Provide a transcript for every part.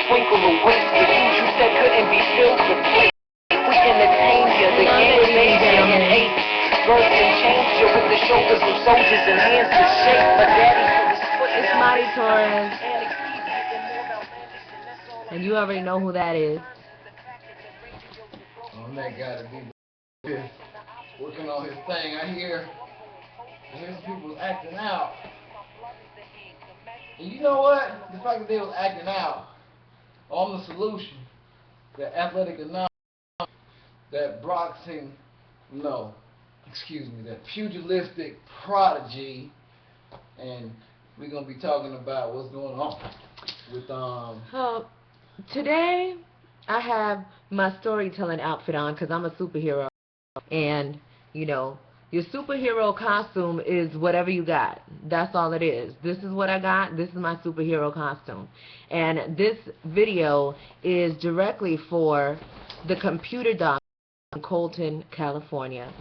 sprinkle of waste. The shoes you said couldn't be filled with plate. We entertained you, the game made you and ate. Birds and changed you with the shoulders of soldiers and hands to shake. My daddy put his foot in It's Marty Torres. And you already know who that is. Oh, that guy to be working on his thing. I hear people acting out. And you know what? The fact that they was acting out on the solution, that athletic anonymous, that boxing, that pugilistic prodigy, and we're gonna be talking about what's going on with today I have my storytelling outfit on because I'm a superhero, and your superhero costume is whatever you got. That's all it is. This is what I got. This is my superhero costume. And this video is directly for the computer doctor in Colton, California.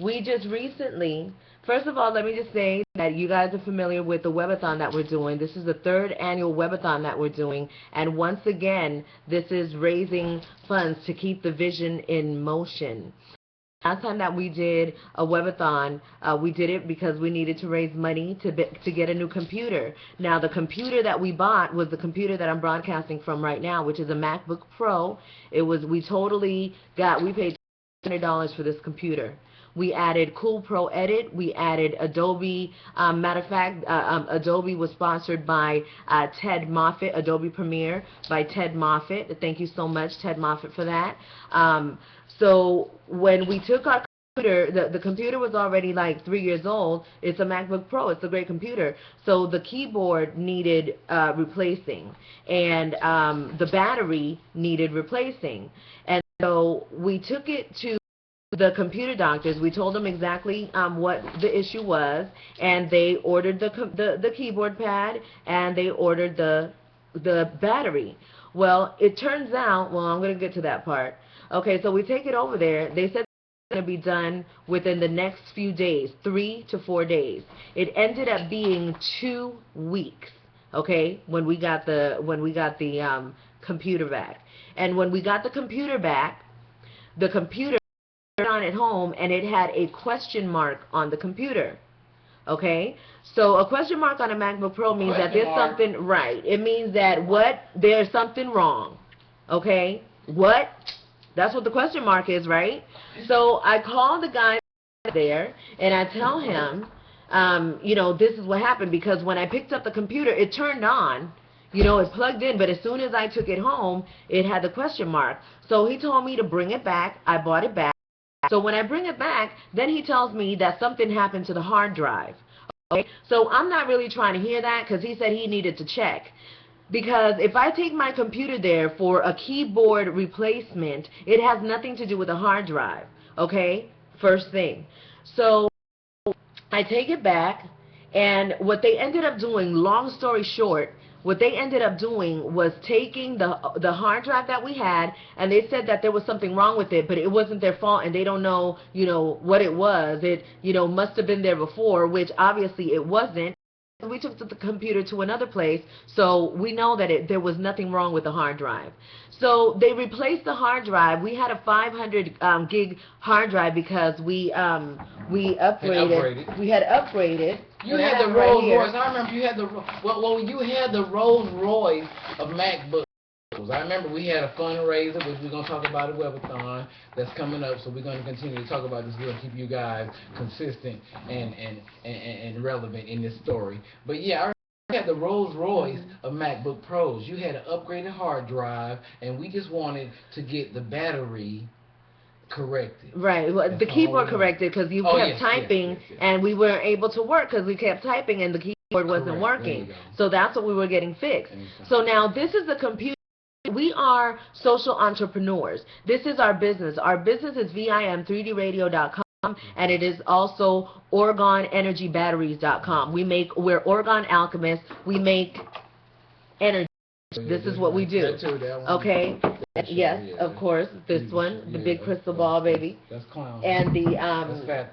We just recently, first of all, let me just say that you guys are familiar with the Webathon that we're doing. This is the 3rd annual Webathon that we're doing. And once again, this is raising funds to keep the vision in motion. Last time that we did a Webathon, we did it because we needed to raise money to get a new computer. Now, the computer that we bought was the computer that I'm broadcasting from right now, which is a Mac Brook Pro. We paid $200 for this computer. We added Cool Pro Edit. We added Adobe. Matter of fact, Adobe was sponsored by Ted Moffitt, Adobe Premiere by Ted Moffitt. Thank you so much, Ted Moffitt, for that. So when we took our computer, the computer was already like 3 years old. It's a MacBook Pro. It's a great computer. So the keyboard needed replacing, and the battery needed replacing. And so we took it to the computer doctors. We told them exactly what the issue was, and they ordered the keyboard pad, and they ordered the battery. Well, it turns out, I'm going to get to that part. Okay, so we take it over there. They said it's going to be done within the next few days, 3 to 4 days. It ended up being 2 weeks. Okay, when we got the computer back, and when we got the computer back, the computer on at home, and it had a question mark on the computer. Okay, so a question mark on a MacBook Pro means that there's something right. It means that there's something wrong. Okay, what? That's what the question mark is, right? So I call the guy there, and I tell him, this is what happened, because when I picked up the computer, it turned on. It plugged in, but as soon as I took it home, it had the question mark. So he told me to bring it back. I bought it back. So when I bring it back, then he tells me that something happened to the hard drive. Okay? So I'm not really trying to hear that, because he said he needed to check. Because if I take my computer there for a keyboard replacement, it has nothing to do with the hard drive. Okay? First thing. So I take it back, and what they ended up doing, long story short, what they ended up doing was taking the hard drive that we had, and they said that there was something wrong with it, but it wasn't their fault, and they don't know, what it was. It, must have been there before, which obviously it wasn't. We took the computer to another place, so we know that there was nothing wrong with the hard drive. So they replaced the hard drive. We had a 500 gig hard drive because we upgraded. We had upgraded. You had the Rolls Royce. I remember you had you had the Rolls Royce of MacBook. I remember we had a fundraiser, which we're going to talk about at Webathon, that's coming up, so we're going to continue to talk about this. We're going to keep you guys consistent and relevant in this story. But yeah, I remember you had the Rolls Royce of MacBook Pros. You had an upgraded hard drive, and we just wanted to get the battery corrected. Right, well, the keyboard corrected, because you kept typing, and we weren't able to work because we kept typing, and the keyboard wasn't working. So that's what we were getting fixed. So now this is the computer. We are social entrepreneurs. This is our business. Our business is VIM3DRadio.com, and it is also OrgonEnergyBatteries.com. We're Orgon Alchemists. We make energy. This is what we do. Okay? Yes, of course. This one, the big crystal ball, baby. That's clown. And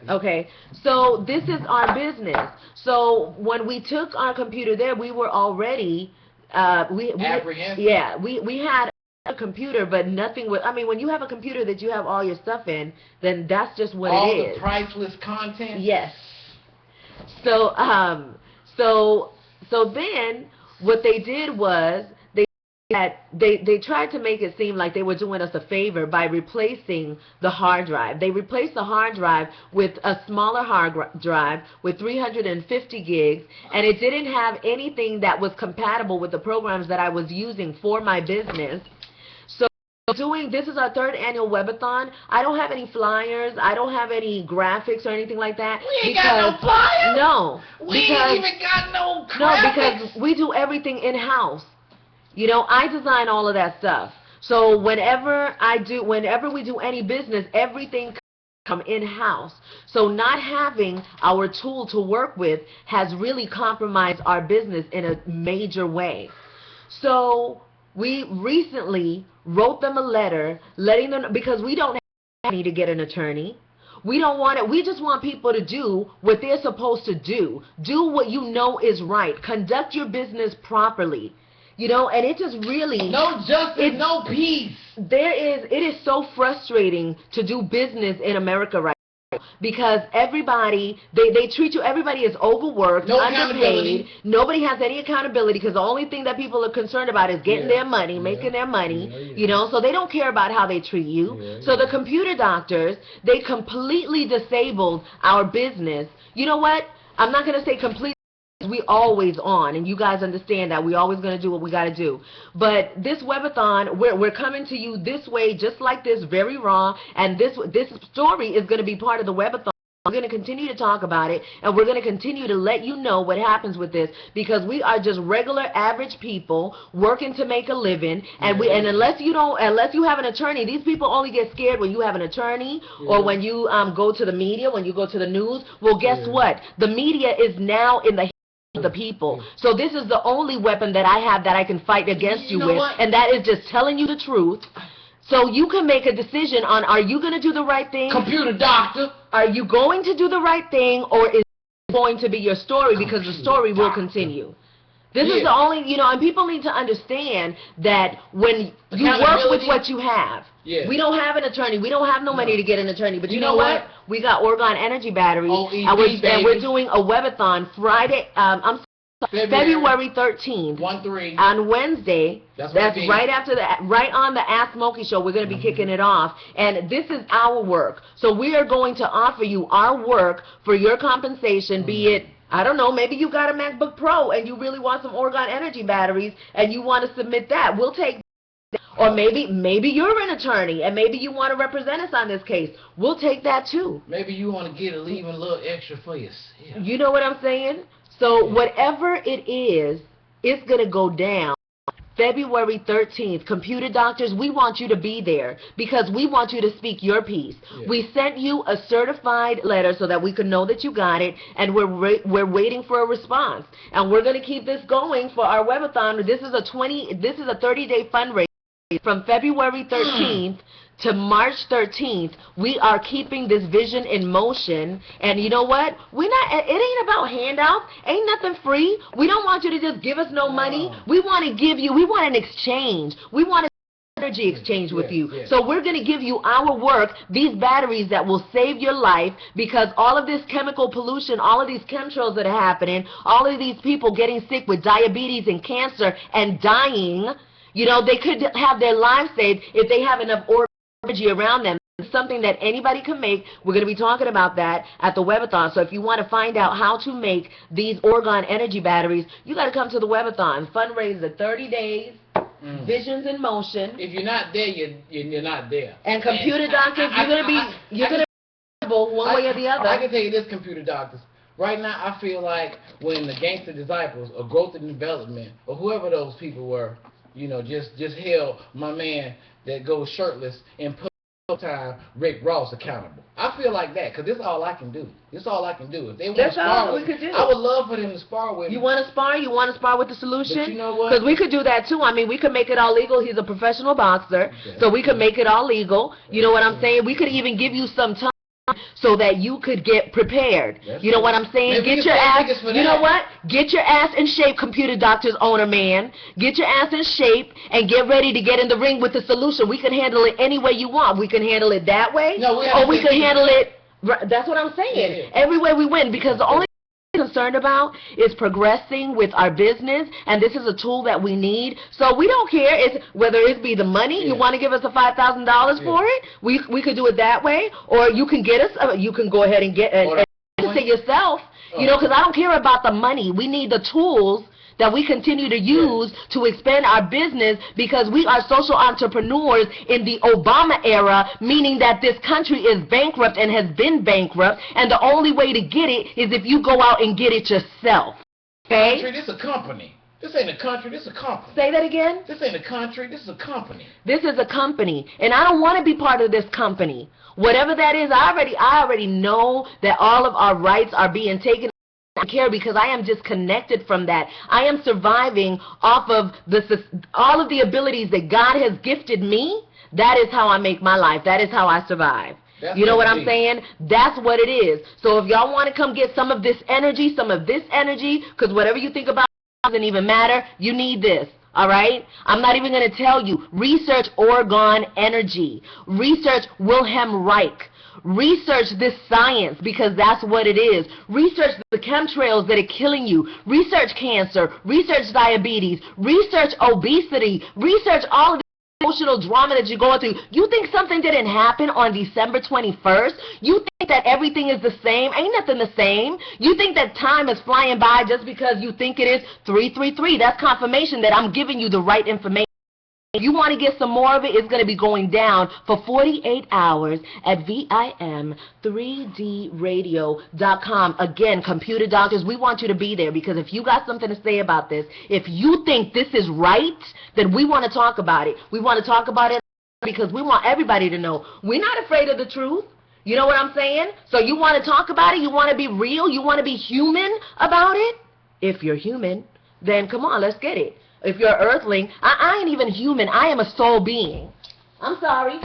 okay. So this is our business. So when we took our computer there, we were already Apprehensive? Yeah, we had a computer, but nothing with, I mean, when you have a computer that you have all your stuff in, then that's just what all it is. All the priceless content? Yes. So, so then what they did was they tried to make it seem like they were doing us a favor by replacing the hard drive. They replaced the hard drive with a smaller hard drive with 350 gigs, and it didn't have anything that was compatible with the programs that I was using for my business. So this is our 3rd annual Webathon. I don't have any flyers. I don't have any graphics or anything like that. We ain't got no flyers? No. We ain't even got no graphics? No, because we do everything in-house. You know, I design all of that stuff. So whenever we do any business, everything comes in-house. So not having our tool to work with has really compromised our business in a major way. So we recently wrote them a letter letting them, because we don't have money to get an attorney. We don't want it. We just want people to do what they're supposed to do. Do what you know is right. Conduct your business properly. You know, and it just really... No justice, no peace. It is so frustrating to do business in America right now because everybody, they treat you, everybody is overworked, underpaid. Nobody has any accountability because the only thing that people are concerned about is getting their money, making their money, you know, so they don't care about how they treat you. So the computer doctors, they completely disabled our business. You know what? I'm not going to say completely. We always on, and you guys understand that we always going to do what we got to do. But this Webathon, we're coming to you this way, just like this, very raw, and this story is going to be part of the Webathon. We're going to continue to talk about it, and we're going to continue to let you know what happens with this, because we are just regular, average people working to make a living, and unless you have an attorney, these people only get scared when you have an attorney or when you go to the media, when you go to the news. Well, guess what? The media is now in the the people. So this is the only weapon that I have that I can fight against you with, and that is just telling you the truth. So you can make a decision on, are you going to do the right thing? Computer doctor. Are you going to do the right thing, or is it going to be your story, because the story will continue? This is the only, you know, and people need to understand that when you work with what you have, we don't have an attorney, we don't have no money to get an attorney, but you know what? We got Oregon Energy batteries, and we're doing a Webathon Friday, February 13th, 1-3. On Wednesday. That's right after right on the Ask Smokey show. We're going to be kicking it off, and this is our work. So we are going to offer you our work for your compensation, be it, I don't know, maybe you got a Mac Brook Pro and you really want some Oregon Energy batteries and you want to submit that. We'll take that. Or maybe you're an attorney and maybe you want to represent us on this case. We'll take that too. Maybe you want to get leave a little extra for yourself. You know what I'm saying? So whatever it is, it's going to go down. February 13th, computer doctors, we want you to be there because we want you to speak your piece. We sent you a certified letter so that we could know that you got it, and we're waiting for a response. And we're going to keep this going for our Webathon. This is a 30-day fundraiser from February 13th to March 13th. We are keeping this vision in motion, and you know what? It ain't about handouts. Ain't nothing free. We don't want you to just give us no money. We want to give you, we want an exchange. We want an energy exchange with you. So we're going to give you our work, these batteries that will save your life, because all of this chemical pollution, all of these chemtrails that are happening, all of these people getting sick with diabetes and cancer and dying, you know, they could have their lives saved if they have enough energy around them. It's something that anybody can make. We're going to be talking about that at the Webathon. So if you want to find out how to make these Oregon Energy batteries, you got to come to the Webathon. Fundraiser 30 days, visions in motion. If you're not there, you're not there. And computer doctors, you're going to be one way or the other. I can tell you this, computer doctors. Right now, I feel like when the Gangster Disciples or Growth and Development or whoever those people were, you know, just held my man that goes shirtless and put time Rick Ross accountable. I feel like that, because this is all I can do. This is all I can do. If they want to spar with me, I would love for them to spar with me. You want to spar? You want to spar with the solution? But you know what? Because we could do that too. I mean, we could make it all legal. He's a professional boxer, so we could make it all legal. You know what I'm saying? We could even give you some time so that you could get prepared. That's you know what I'm saying? Maybe Get your ass, you know what? Get your ass in shape, Computer Doctors owner man. Get your ass in shape and get ready to get in the ring with the solution. We can handle it any way you want. We can handle it that way, or we can handle it, that's what I'm saying, every way we win, because the only concerned about is progressing with our business, and this is a tool that we need. So we don't care whether it be the money. You want to give us a $5,000 for it, we could do it that way, or you can get us you can go ahead and get and to yourself, because I don't care about the money. We need the tools that we continue to use to expand our business, because we are social entrepreneurs in the Obama era, meaning that this country is bankrupt and has been bankrupt, and the only way to get it is if you go out and get it yourself. Okay? This is a company. This ain't a country, this is a company. Say that again? This ain't a country, this is a company. This is a company, and I don't want to be part of this company. Whatever that is, I already know that all of our rights are being taken. I care because I am disconnected from that. I am surviving off of all of the abilities that God has gifted me. That is how I make my life. That is how I survive. You know what I'm saying? That's what it is. So if y'all want to come get some of this energy, because whatever you think about doesn't even matter, you need this. All right? I'm not even going to tell you. Research Oregon Energy. Research Wilhelm Reich. Research this science, because that's what it is. Research the chemtrails that are killing you. Research cancer. Research diabetes. Research obesity. Research all of the emotional drama that you're going through. You think something didn't happen on December 21st? You think that everything is the same? Ain't nothing the same. You think that time is flying by just because you think it is 333. That's confirmation that I'm giving you the right information. If you want to get some more of it, it's going to be going down for 48 hours at VIM3DRadio.com. Again, Computer Doctors, we want you to be there, because if you got something to say about this, if you think this is right, then we want to talk about it. We want to talk about it because we want everybody to know. We're not afraid of the truth. You know what I'm saying? So you want to talk about it? You want to be real? You want to be human about it? If you're human, then come on, let's get it. If you're an earthling, I ain't even human. I am a soul being. I'm sorry.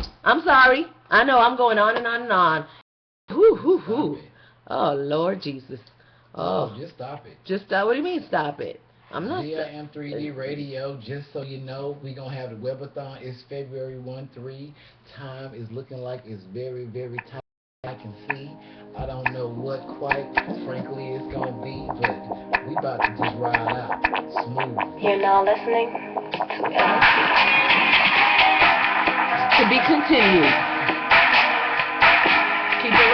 I know I'm going on and on and on. Oh, Lord Jesus. Oh, just stop it. Just stop. What do you mean stop it? I'm not. VIM3D Radio, just so you know, we're going to have the Webathon. It's February 1-3. Time is looking like it's very, very tight. I can see. I don't know what quite, frankly, it's going to be, but we about to just ride out smooth. You're now listening to To be continued. Keep it